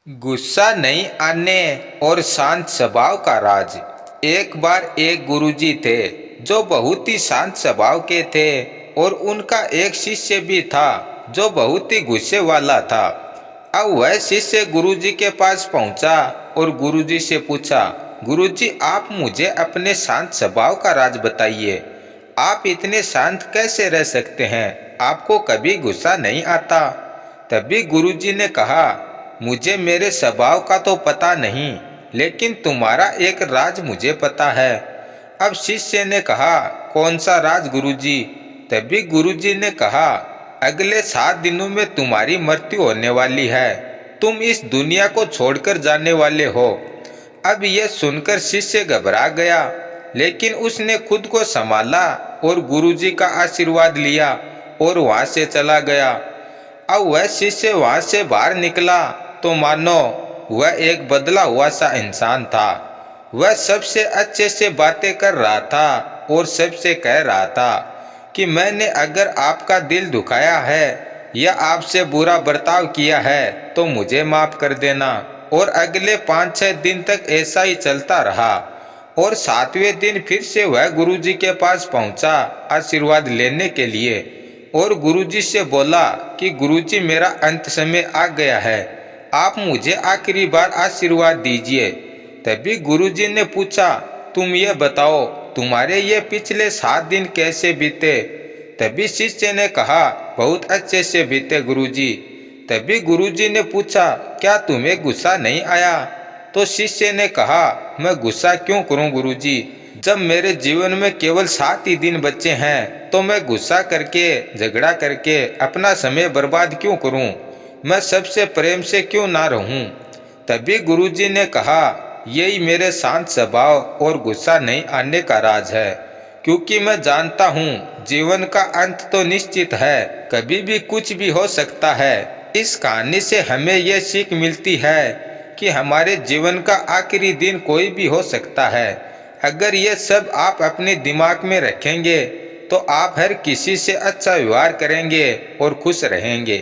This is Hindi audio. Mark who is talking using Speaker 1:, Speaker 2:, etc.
Speaker 1: गुस्सा नहीं आने और शांत स्वभाव का राज। एक बार एक गुरुजी थे जो बहुत ही शांत स्वभाव के थे और उनका एक शिष्य भी था जो बहुत ही गुस्से वाला था। अब वह शिष्य गुरुजी के पास पहुंचा और गुरुजी से पूछा, गुरुजी आप मुझे अपने शांत स्वभाव का राज बताइए। आप इतने शांत कैसे रह सकते हैं? आपको कभी गुस्सा नहीं आता? तभी गुरुजी ने कहा, मुझे मेरे स्वभाव का तो पता नहीं, लेकिन तुम्हारा एक राज मुझे पता है। अब शिष्य ने कहा, कौन सा राज गुरुजी? तभी गुरुजी ने कहा, अगले 7 दिनों में तुम्हारी मृत्यु होने वाली है। तुम इस दुनिया को छोड़कर जाने वाले हो। अब यह सुनकर शिष्य घबरा गया, लेकिन उसने खुद को संभाला और गुरुजी का आशीर्वाद लिया और वहां से चला गया। अब वह शिष्य वहां से बाहर निकला तो मानो वह एक बदला हुआ सा इंसान था। वह सबसे अच्छे से बातें कर रहा था और सबसे कह रहा था कि मैंने अगर आपका दिल दुखाया है या आपसे बुरा बर्ताव किया है तो मुझे माफ कर देना। और अगले 5-6 दिन तक ऐसा ही चलता रहा और 7वें दिन फिर से वह गुरुजी के पास पहुंचा आशीर्वाद लेने के लिए और गुरुजी से बोला कि गुरुजी मेरा अंत समय आ गया है, आप मुझे आखिरी बार आशीर्वाद दीजिए। तभी गुरुजी ने पूछा, तुम ये बताओ तुम्हारे ये पिछले 7 दिन कैसे बीते? तभी शिष्य ने कहा, बहुत अच्छे से बीते गुरुजी। तभी गुरुजी ने पूछा, क्या तुम्हें गुस्सा नहीं आया? तो शिष्य ने कहा, मैं गुस्सा क्यों करूं गुरुजी? जब मेरे जीवन में केवल 7 ही दिन बचे हैं तो मैं गुस्सा करके झगड़ा करके अपना समय बर्बाद क्यों करूं? मैं सबसे प्रेम से क्यों ना रहूं? तभी गुरुजी ने कहा, यही मेरे शांत स्वभाव और गुस्सा नहीं आने का राज है, क्योंकि मैं जानता हूँ जीवन का अंत तो निश्चित है, कभी भी कुछ भी हो सकता है। इस कहानी से हमें यह सीख मिलती है कि हमारे जीवन का आखिरी दिन कोई भी हो सकता है। अगर ये सब आप अपने दिमाग में रखेंगे तो आप हर किसी से अच्छा व्यवहार करेंगे और खुश रहेंगे।